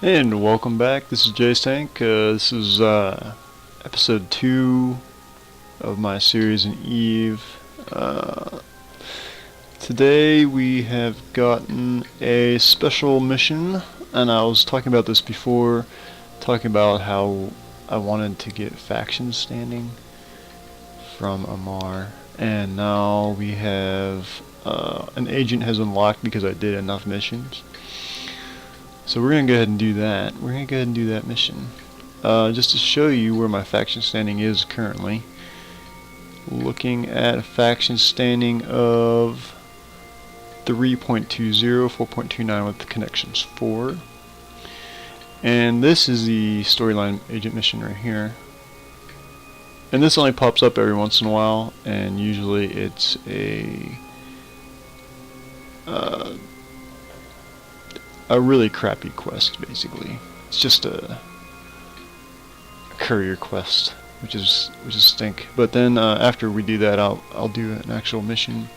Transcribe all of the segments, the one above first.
And welcome back. This is Jay's Tank. This is episode 2 of my series in Eve. Today we have gotten a special mission, and I was talking about this before, talking about how I wanted to get faction standing from Amar, and now we have an agent has unlocked because I did enough missions. So we're going to go ahead and do that. We're going to go ahead and do that mission. Just to show you where my faction standing is currently. Looking at a faction standing of 3.20, 4.29 with the connections 4. And this is the storyline agent mission right here. And this only pops up every once in a while, and usually it's a really crappy quest, basically. It's just a courier quest, which is stink. But then after we do that, I'll do an actual mission,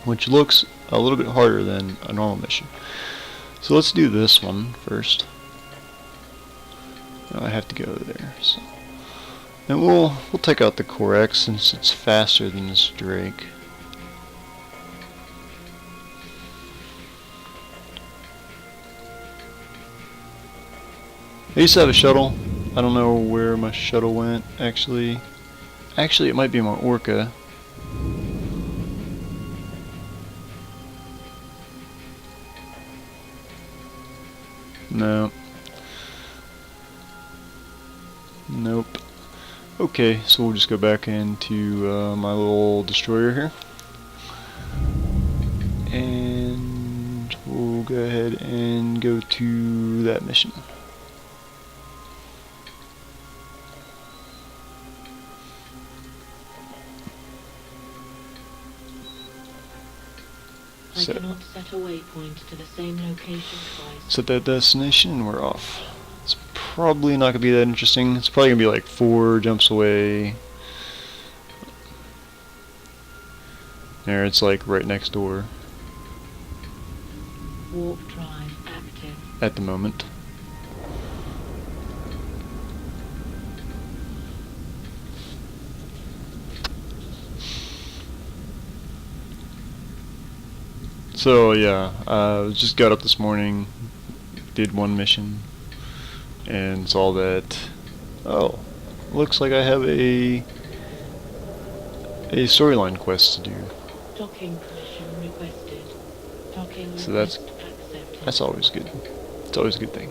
which looks a little bit harder than a normal mission. So let's do this one first. I have to go there, so. And we'll take out the Corex since it's faster than this Drake. I used to have a shuttle. I don't know where my shuttle went, actually. Actually, it might be my Orca. No. Nope. Okay, so we'll just go back into my little destroyer here. And we'll go ahead and go to that mission. I cannot set a waypoint to the same location twice. Set that destination and we're off. It's probably not going to be that interesting. It's probably going to be like 4 jumps away. There, it's like right next door. Warp drive active. At the moment. So yeah, just got up this morning, did one mission, and saw that, oh, looks like I have a storyline quest to do. Docking permission requested. Docking So request accepted. that's always good. It's always a good thing.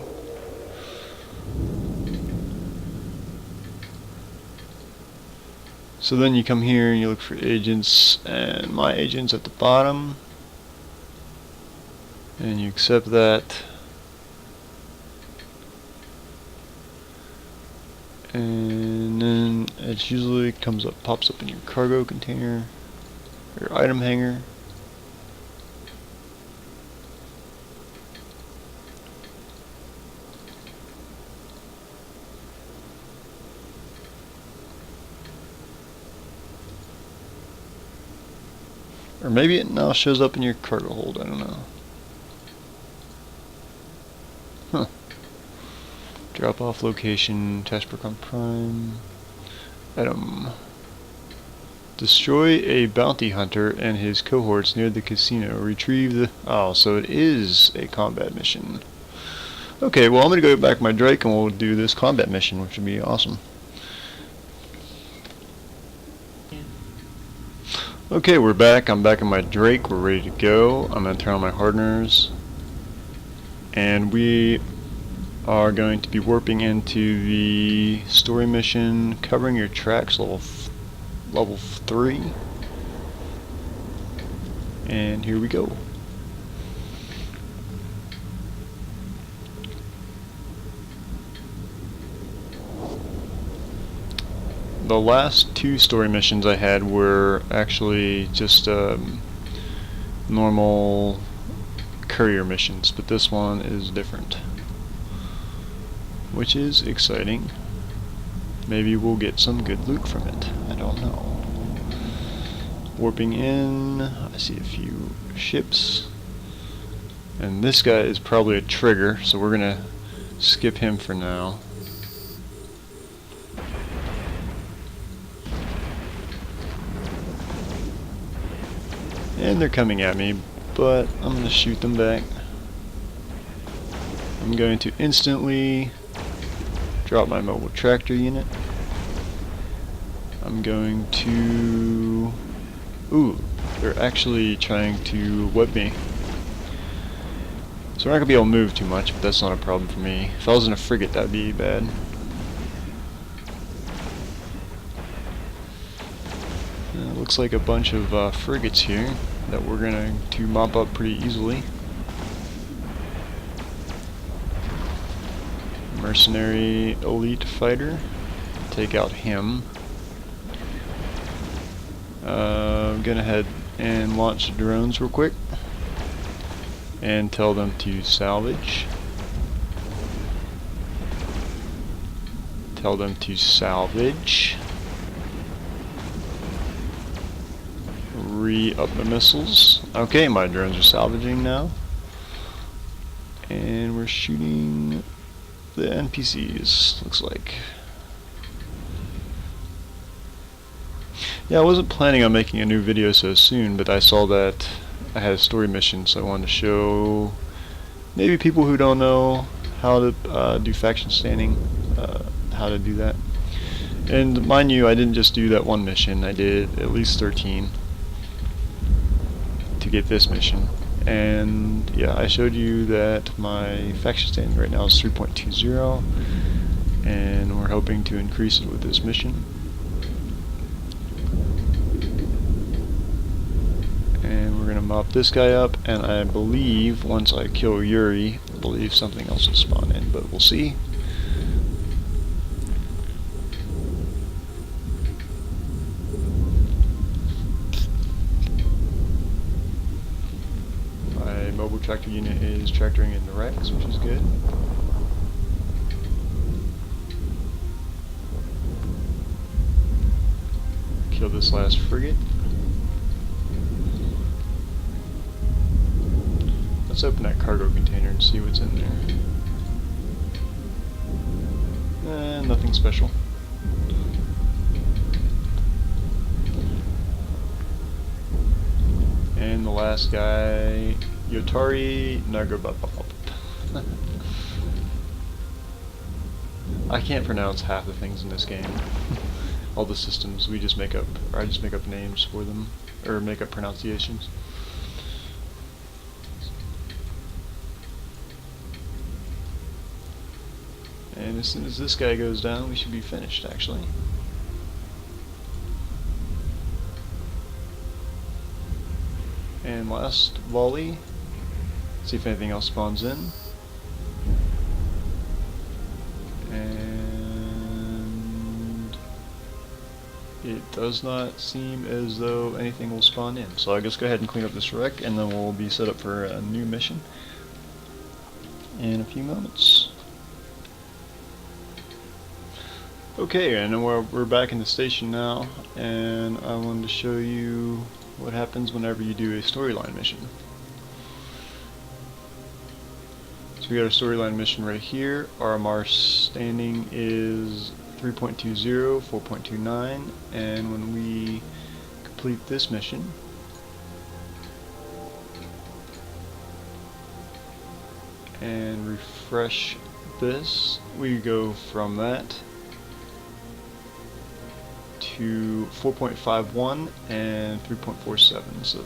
So then you come here and you look for agents, and my agent's at the bottom. And you accept that, and then it usually pops up in your cargo container, your item hanger. Or maybe it now shows up in your cargo hold, I don't know. Huh. Drop off location, Rubicon Prime. Item. Destroy a bounty hunter and his cohorts near the casino. Retrieve the... Oh, so it is a combat mission. Okay, well I'm going to go back to my Drake and we'll do this combat mission, which would be awesome. Okay, we're back. I'm back in my Drake. We're ready to go. I'm going to turn on my hardeners. And we are going to be warping into the story mission, covering your tracks, level 3. And here we go. The last 2 story missions I had were actually just normal courier missions, but this one is different, which is exciting. Maybe we'll get some good loot from it. I don't know. Warping in, I see a few ships. And this guy is probably a trigger, so we're gonna skip him for now. And they're coming at me, but I'm going to shoot them back. I'm going to instantly drop my mobile tractor unit. I'm going to... Ooh, they're actually trying to web me. So we're not going to be able to move too much, but that's not a problem for me. If I was in a frigate, that would be bad. Looks like a bunch of frigates here that we're going to mop up pretty easily. Mercenary elite fighter. Take out him. I'm gonna head and launch the drones real quick and tell them to salvage. Tell them to salvage. Re-up the missiles. Okay, my drones are salvaging now. And we're shooting the NPCs, looks like. Yeah, I wasn't planning on making a new video so soon, but I saw that I had a story mission, so I wanted to show maybe people who don't know how to do faction standing, how to do that. And mind you, I didn't just do that one mission, I did at least 13 to get this mission. And yeah, I showed you that my faction standing right now is 3.20, and we're hoping to increase it with this mission. And we're gonna mop this guy up, and I believe once I kill Yuri, I believe something else will spawn in, but we'll see. My mobile tractor unit is tractoring in the Rex, which is good. Kill this last frigate. Let's open that cargo container and see what's in there. Nothing special. And the last guy, Yotari Nagababab. I can't pronounce half the things in this game. All the systems, we just make up, or I just make up names for them, or make up pronunciations. And as soon as this guy goes down, we should be finished, actually. And last volley. See if anything else spawns in. And it does not seem as though anything will spawn in. So I guess go ahead and clean up this wreck, and then we'll be set up for a new mission in a few moments. Okay, and we're back in the station now, and I wanted to show you what happens whenever you do a storyline mission. So we got a storyline mission right here. RMR standing is 3.20, 4.29, and when we complete this mission, and refresh this, we go from that to 4.51 and 3.47. So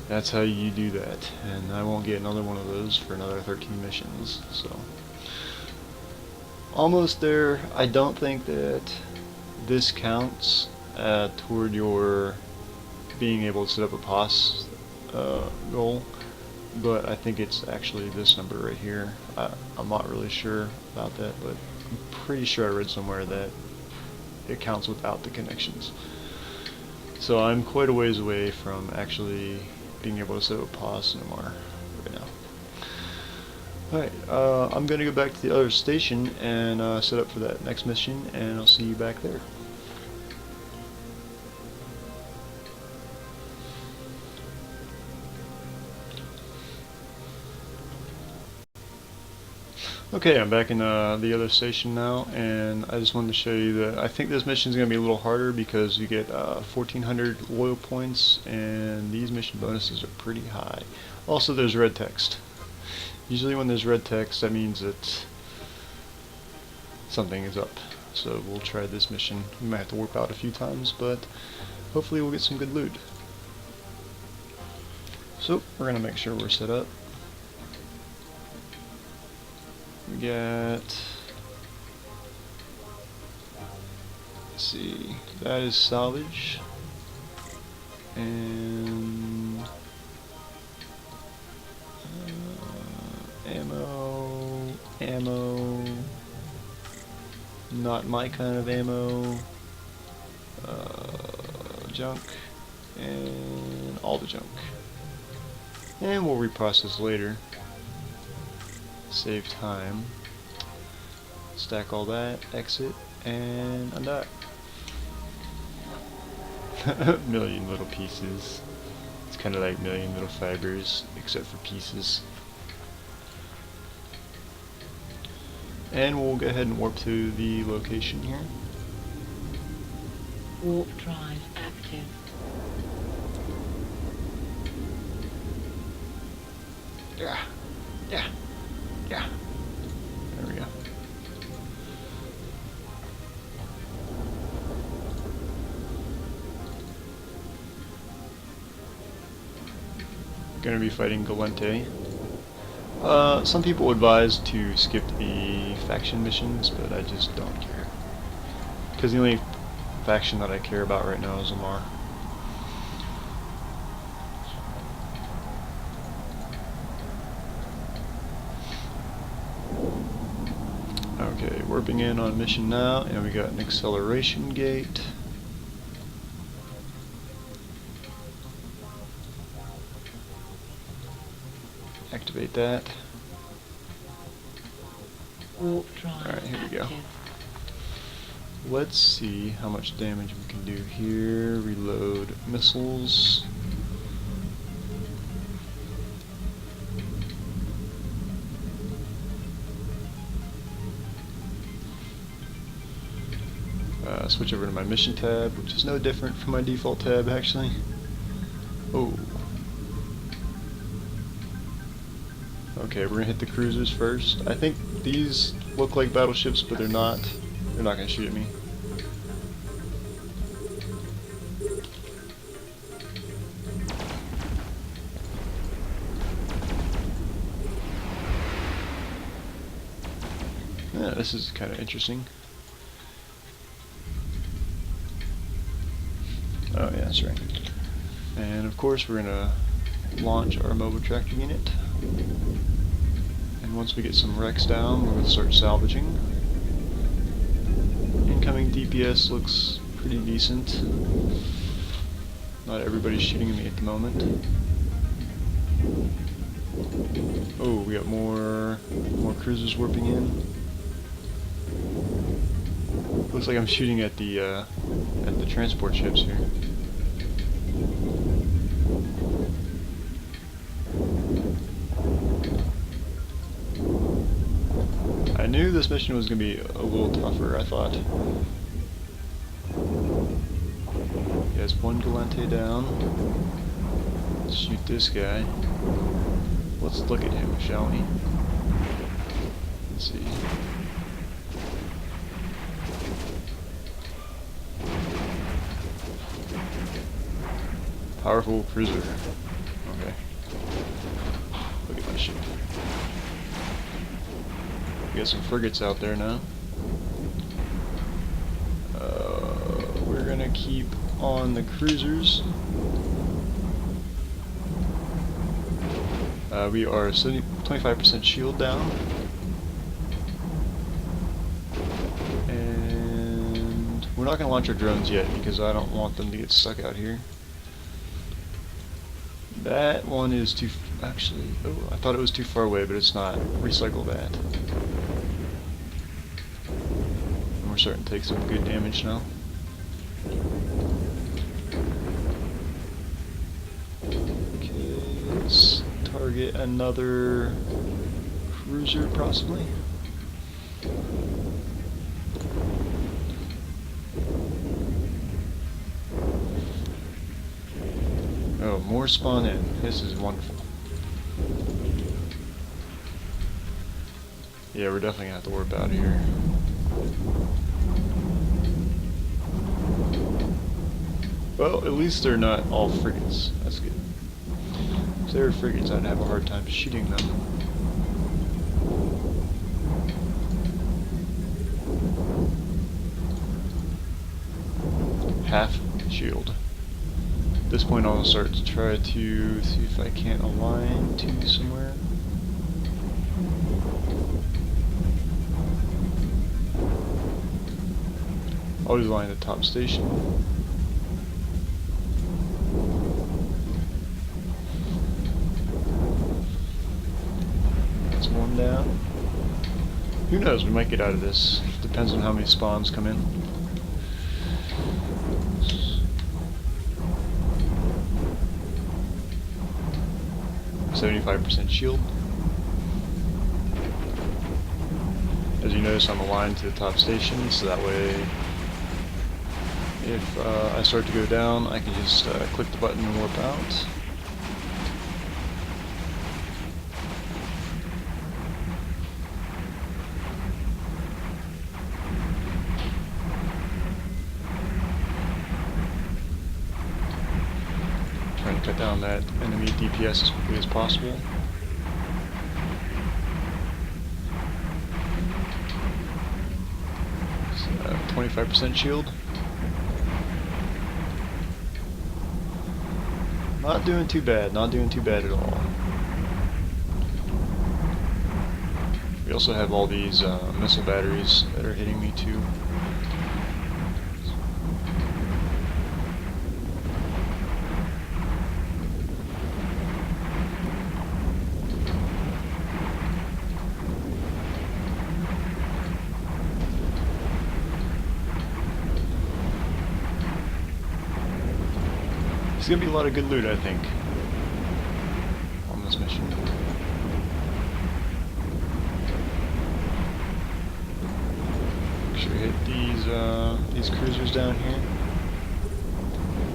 that's how you do that, and I won't get another one of those for another 13 missions. So almost there. I don't think that this counts toward your being able to set up a POS goal, but I think it's actually this number right here. I'm not really sure about that, but I'm pretty sure I read somewhere that it counts without the connections. So I'm quite a ways away from actually being able to set up a POS anymore right now. Alright, I'm going to go back to the other station and set up for that next mission, and I'll see you back there. Okay, I'm back in the other station now, and I just wanted to show you that I think this mission is going to be a little harder because you get 1,400 loyal points, and these mission bonuses are pretty high. Also, there's red text. Usually when there's red text, that means that something is up. So we'll try this mission. We might have to warp out a few times, but hopefully we'll get some good loot. So, we're going to make sure we're set up. We got, let's see, that is salvage, and ammo, not my kind of ammo, junk, and all the junk. And we'll reprocess later. Save time. Stack all that, exit, and undock. Million little pieces. It's kind of like million little fibers, except for pieces. And we'll go ahead and warp to the location here. Warp drive active. Yeah. There we go. Gonna be fighting Galente. Some people advise to skip the faction missions, but I just don't care. Because the only faction that I care about right now is Lamar. Okay, warping in on mission now, and we got an acceleration gate. Activate that. Warp drive Alright, here we go. active. Let's see how much damage we can do here. Reload missiles. Switch over to my mission tab, which is no different from my default tab actually. Oh. Okay, we're gonna hit the cruisers first. I think these look like battleships, but they're not. They're not gonna shoot at me. Yeah, this is kind of interesting. Oh yeah, that's right. And of course we're gonna launch our mobile tractor unit. And once we get some wrecks down, we're gonna start salvaging. Incoming DPS looks pretty decent. Not everybody's shooting at me at the moment. Oh, we got more cruisers warping in. Looks like I'm shooting at the transport ships here. I knew this mission was going to be a little tougher, I thought. Yes, one Galente down. Let's shoot this guy. Let's look at him, shall we? Let's see. Powerful cruiser. Okay. Look at my ship. We got some frigates out there now. We're gonna keep on the cruisers. We are 25% shield down. And we're not gonna launch our drones yet because I don't want them to get stuck out here. That one is too, actually, oh, I thought it was too far away, but it's not. Recycle that. And we're starting to take some good damage now. Okay, let's target another cruiser, possibly. Oh, more spawn in. This is wonderful. Yeah, we're definitely gonna have to warp out of here. Well, at least they're not all frigates. That's good. If they were frigates, I'd have a hard time shooting them. Half shield. At this point, I'll start to try to see if I can't align to somewhere. Always align the top station. That's one down. Who knows? We might get out of this. Depends on how many spawns come in. 75% shield. As you notice, I'm aligned to the top station, so that way if I start to go down, I can just click the button and warp out. Trying to cut down that enemy DPS as quickly as possible. So, 25% shield. Not doing too bad, not doing too bad at all. We also have all these missile batteries that are hitting me too. There's gonna be a lot of good loot, I think, on this mission. Make sure we hit these cruisers down here.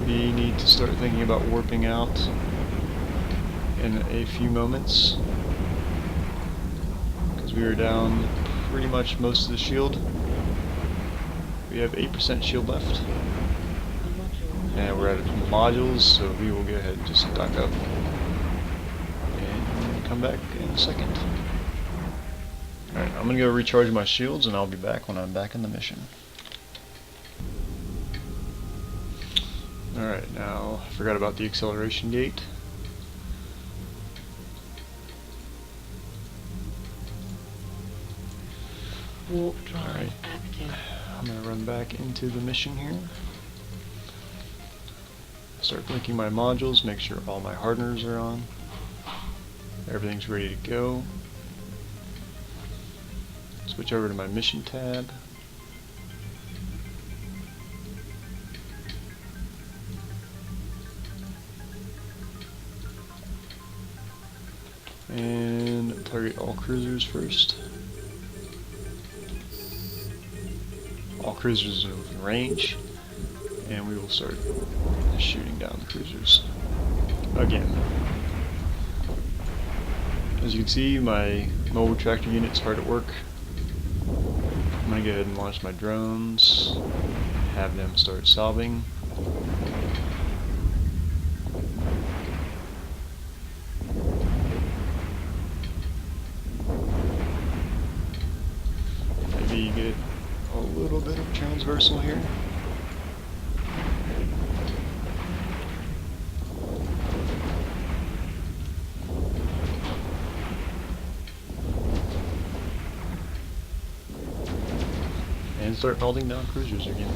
We need to start thinking about warping out in a few moments, because we are down pretty much most of the shield. We have 8% shield left. And we're out of modules, so we will go ahead and just dock up and come back in a second. Alright, I'm gonna go recharge my shields and I'll be back when I'm back in the mission. Alright, now I forgot about the acceleration gate. Warp drive active. I'm gonna run back into the mission here. Start blinking my modules, make sure all my hardeners are on. Everything's ready to go. Switch over to my mission tab. And target all cruisers first. All cruisers are within range. And we will start shooting down the cruisers again. As you can see, my mobile tractor unit's hard at work. I'm going to go ahead and launch my drones, have them start solving. Maybe get a little bit of transversal here. And start holding down cruisers again.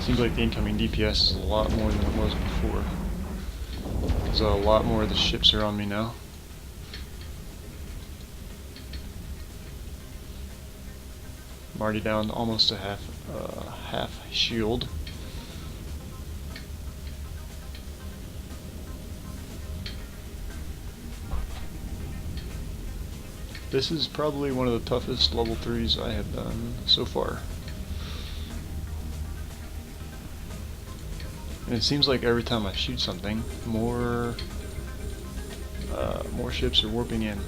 Seems like the incoming DPS is a lot more than it was before. Because a lot more of the ships are on me now. I'm already down to almost a half shield. This is probably one of the toughest level 3s I have done so far. And it seems like every time I shoot something, more ships are warping in.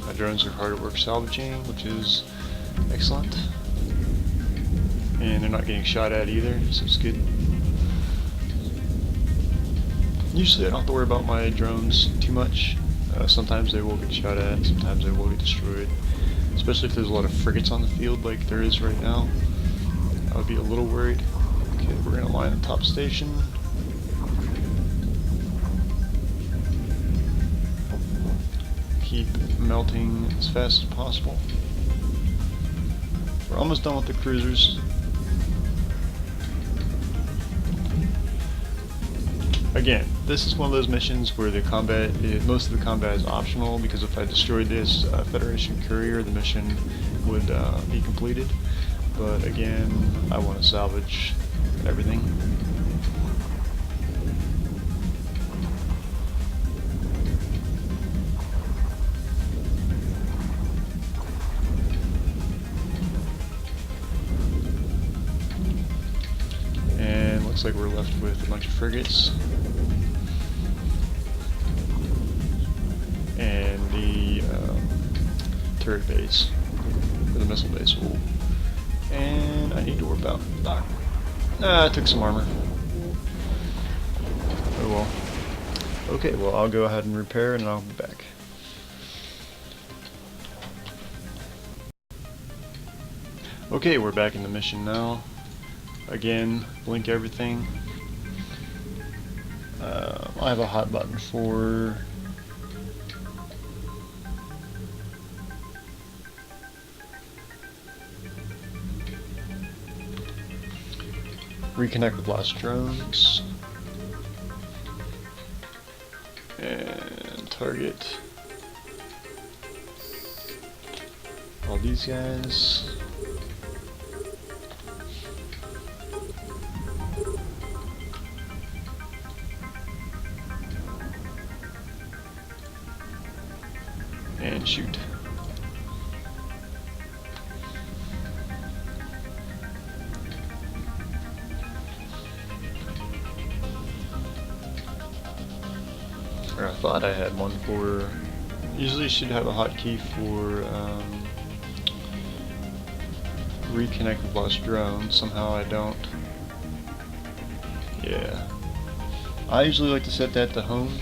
My drones are hard at work salvaging, which is excellent. And they're not getting shot at either, so it's good. Usually I don't have to worry about my drones too much. Sometimes they will get shot at, sometimes they will get destroyed. Especially if there's a lot of frigates on the field like there is right now. I would be a little worried. Okay, we're going to line the top station. Keep melting as fast as possible. We're almost done with the cruisers. Again, this is one of those missions where the combat, most of the combat is optional, because if I destroyed this Federation courier, the mission would be completed. But again, I want to salvage everything. And looks like we're left with a bunch of frigates. And the turret base, or the missile base. Ooh. And I need to warp out. I took some armor. Oh well. Okay, well I'll go ahead and repair and I'll be back. Okay, we're back in the mission now. Again, blink everything. I have a hot button for reconnect with lost drones and target all these guys. And shoot. Or I thought I had one for. Usually should have a hotkey for reconnect with lost drone. Somehow I don't. Yeah. I usually like to set that to home.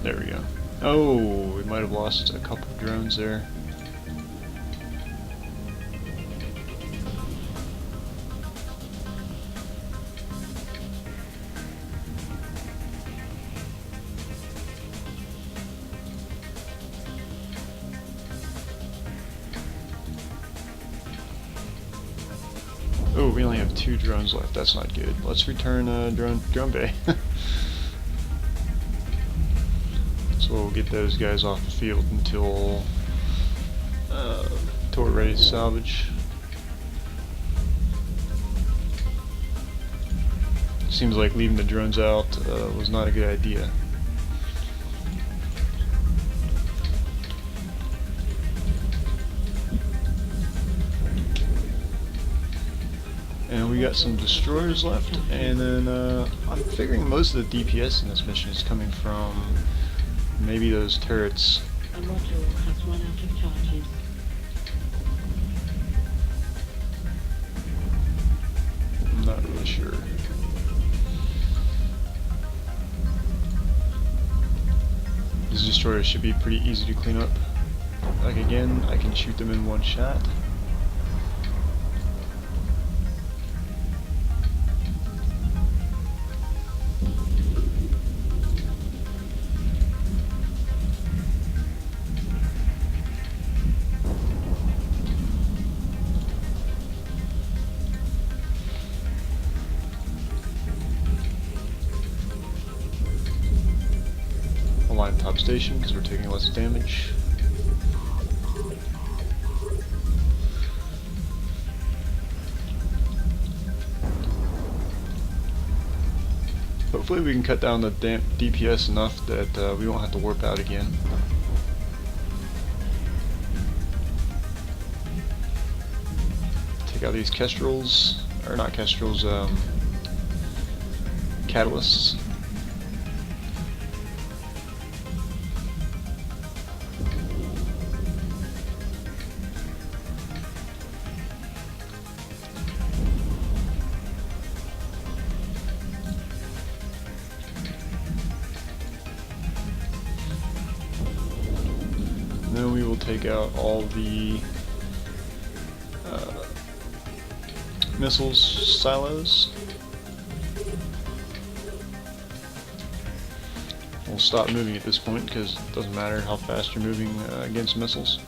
There we go. Oh, we might have lost a couple of drones there. Oh, we only have 2 drones left. That's not good. Let's return drone bay. So we'll get those guys off the field until we're ready to salvage. Seems like leaving the drones out was not a good idea. And we got some destroyers left, and then I'm figuring most of the DPS in this mission is coming from maybe those turrets A module has run out of charges. I'm not really sure. These destroyers should be pretty easy to clean up. Like again, I can shoot them in one shot. Align top station because we're taking less damage. Hopefully we can cut down the DPS enough that we won't have to warp out again. Take out these kestrels, or not kestrels, catalysts. Then we will take out all the missiles silos. We'll stop moving at this point because it doesn't matter how fast you're moving against missiles.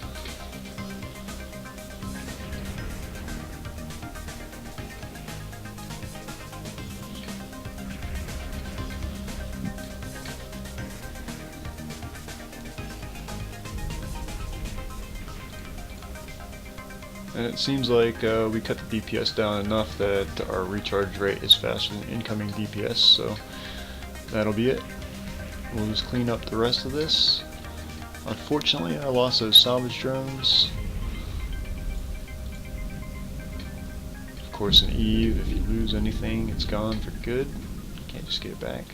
And it seems like we cut the DPS down enough that our recharge rate is faster than incoming DPS, so that'll be it. We'll just clean up the rest of this. Unfortunately, I lost those salvage drones. Of course, in Eve, if you lose anything, it's gone for good. You can't just get it back.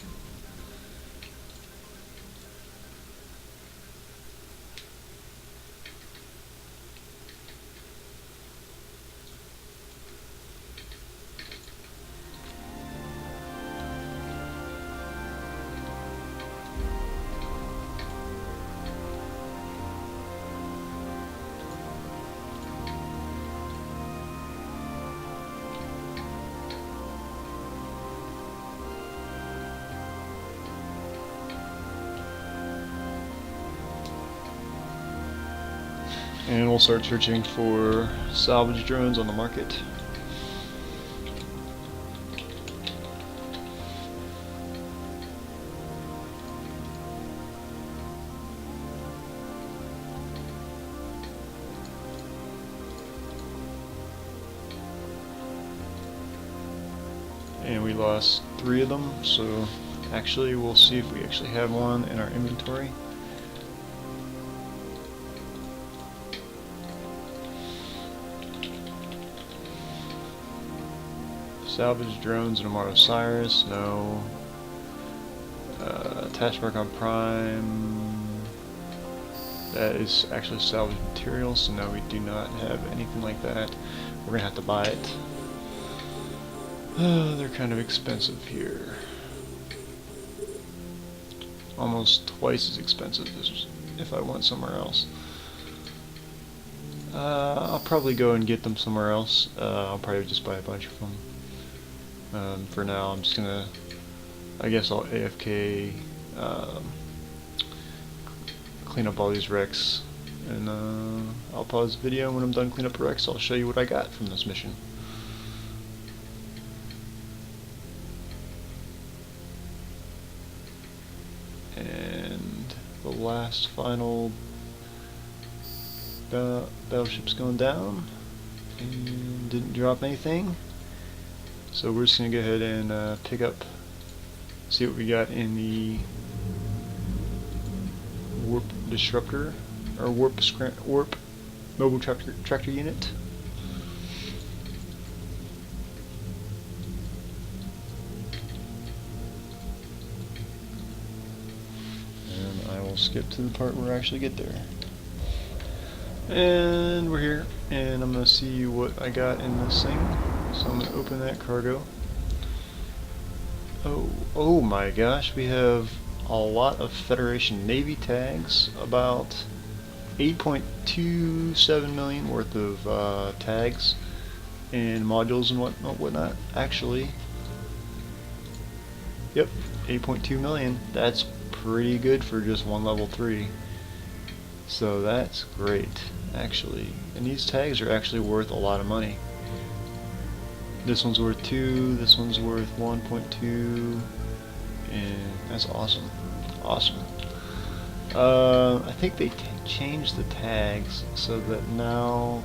And we'll start searching for salvage drones on the market. And we lost 3 of them, so actually we'll see if we actually have one in our inventory. Salvage drones and Amar Osiris, no. Attach mark on Prime. That is actually salvage material, so no, we do not have anything like that. We're gonna have to buy it. They're kind of expensive here. Almost twice as expensive as if I went somewhere else. I'll probably go and get them somewhere else. I'll probably just buy a bunch of them. For now, I'm just gonna, I guess I'll AFK, clean up all these wrecks, and I'll pause the video. When I'm done cleaning up the wrecks, I'll show you what I got from this mission. And the last final battleship's going down, and didn't drop anything. So we're just going to go ahead and pick up, see what we got in the warp disruptor, or warp mobile tractor unit. And I will we'll skip to the part where I actually get there. And we're here, and I'm going to see what I got in this thing. So I'm going to open that cargo. Oh my gosh, we have a lot of Federation Navy tags, about 8.27 million worth of tags and modules and whatnot. Actually, yep, 8.2 million. That's pretty good for just one level 3. So that's great, actually. And these tags are actually worth a lot of money. This one's worth 2, this one's worth 1.2, and that's awesome. Awesome. I think they changed the tags so that now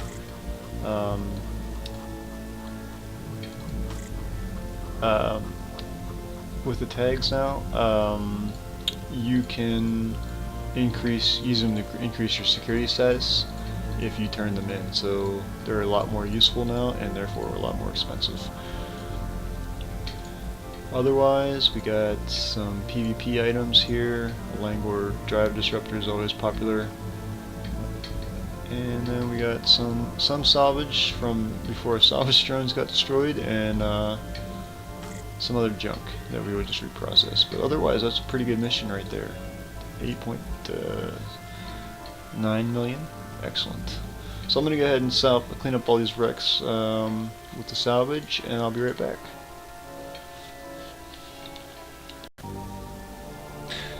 with the tags now, you can use them to increase your security status if you turn them in. So they're a lot more useful now, and therefore a lot more expensive. Otherwise, we got some PvP items here. Langor drive disruptor is always popular. And then we got some salvage from before salvage drones got destroyed, and some other junk that we would just reprocess. But otherwise, that's a pretty good mission right there. 8.9 million. Excellent. So I'm going to go ahead and clean up all these wrecks with the salvage, and I'll be right back.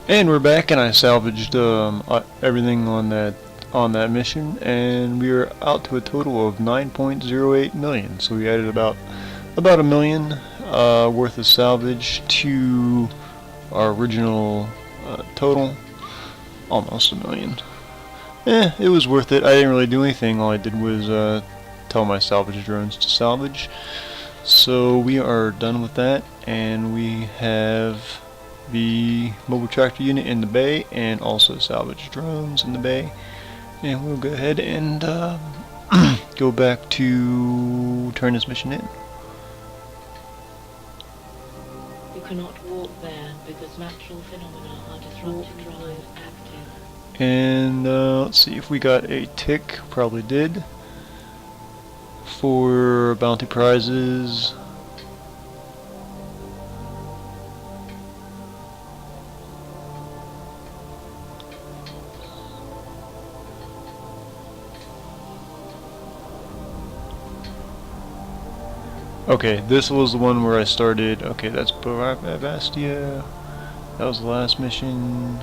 And we're back, and I salvaged everything on that mission, and we are out to a total of 9.08 million. So we added about a million worth of salvage to our original total. Almost a million. It was worth it. I didn't really do anything. All I did was tell my salvage drones to salvage. So we are done with that, and we have the mobile tractor unit in the bay and also salvage drones in the bay. And we'll go ahead and go back to turn this mission in. You cannot walk there because natural phenomena are disrupting drive active. And let's see if we got a tick. Probably did. For bounty prizes. Okay, this was the one where I started. Okay, that's Bastia. That was the last mission.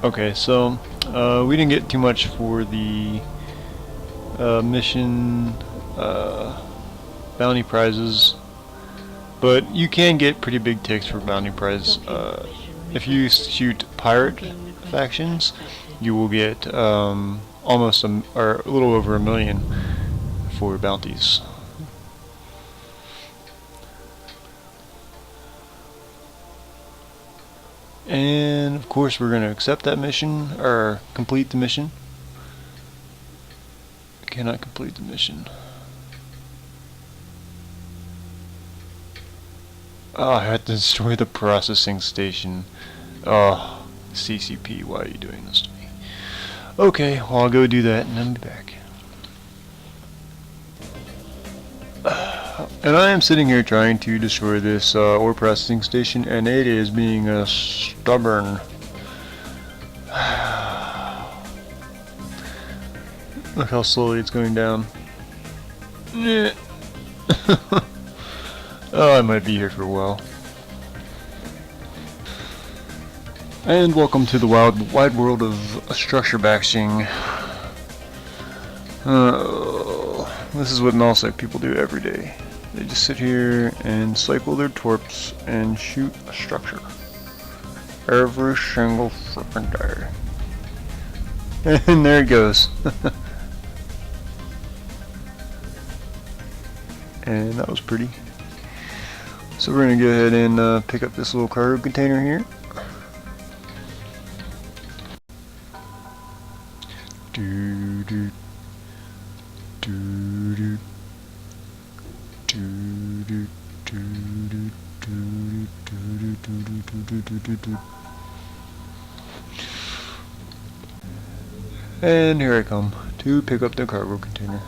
Okay, so we didn't get too much for the mission bounty prizes, but you can get pretty big ticks for bounty prize. If you shoot pirate factions, you will get almost or a little over a million for bounties. And of course we're going to accept that mission, or complete the mission. Cannot complete the mission. Oh, I had to destroy the processing station. Oh, CCP, why are you doing this to me? Okay, well I'll go do that and then be back. And I am sitting here trying to destroy this ore processing station, and it is being stubborn. Look how slowly it's going down. Oh, I might be here for a while. And welcome to the wide world of structure bashing. This is what nullsec people do every day. They just sit here and cycle their torps and shoot a structure. Every single frickin' day. And there it goes. And that was pretty. So we're going to go ahead and pick up this little cargo container here. Do do do do do do And here I come to pick up the cargo container.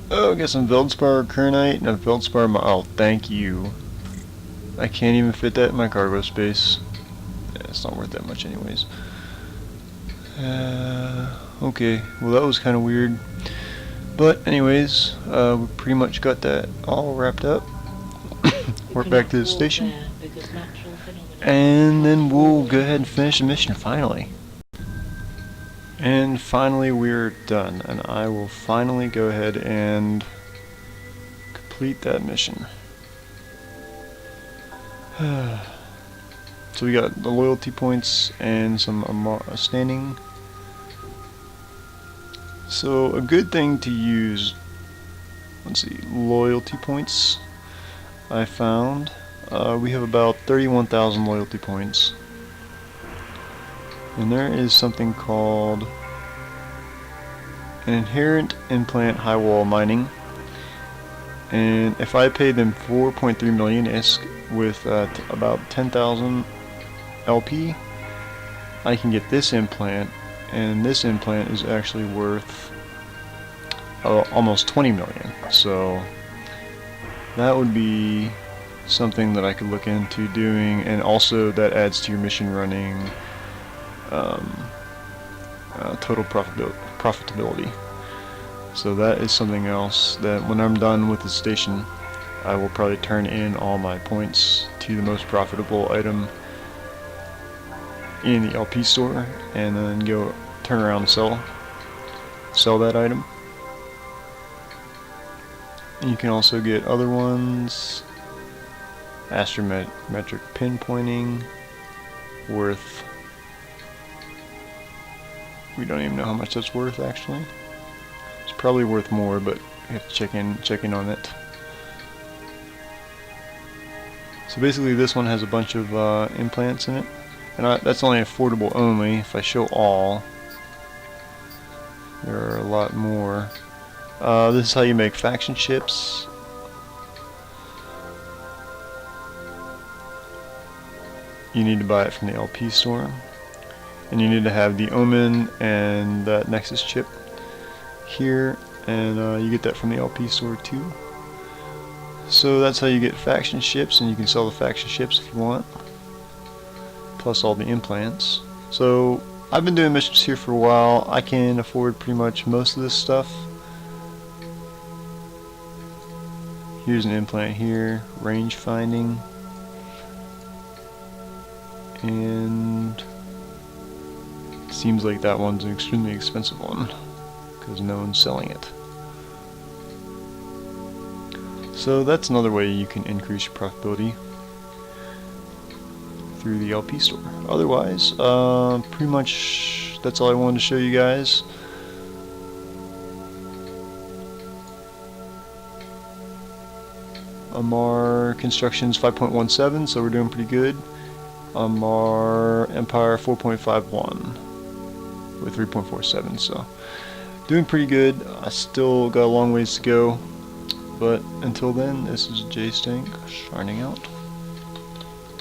Oh, get some Veldspar Kernite and a Veldspar oh, thank you. I can't even fit that in my cargo space. Yeah, it's not worth that much anyways. Okay, well that was kind of weird. But anyways, we pretty much got that all wrapped up. We're back to the station. And then we'll go ahead and finish the mission finally. And finally we're done, and I will finally go ahead and complete that mission. So we got the loyalty points and some standing. So a good thing to use, let's see, loyalty points. I found we have about 31,000 loyalty points. And there is something called an inherent implant high wall mining, and if I pay them 4.3 million ISK with about 10,000 LP, I can get this implant, and this implant is actually worth almost 20 million. So that would be something that I could look into doing, and also that adds to your mission running total profitability. So that is something else that when I'm done with the station, I will probably turn in all my points to the most profitable item in the LP store, and then go turn around and sell that item. And you can also get other ones, astrometric pinpointing, worth, we don't even know how much that's worth actually. It's probably worth more, but we have to check in on it. So basically this one has a bunch of implants in it, and that's only affordable only. If I show all, there are a lot more. This is how you make faction ships. You need to buy it from the LP store, and you need to have the Omen and that Nexus chip here, and you get that from the LP store too. So that's how you get faction ships, and you can sell the faction ships if you want, plus all the implants. So I've been doing missions here for a while. I can afford pretty much most of this stuff. Here's an implant here, range finding, and it seems like that one's an extremely expensive one because no one's selling it. So that's another way you can increase your profitability through the LP store. Otherwise, pretty much that's all I wanted to show you guys. Amar Constructions 5.17, so we're doing pretty good. Amar Empire 4.51 with 3.47, so doing pretty good. I still got a long ways to go, but until then, this is J Stank, signing out.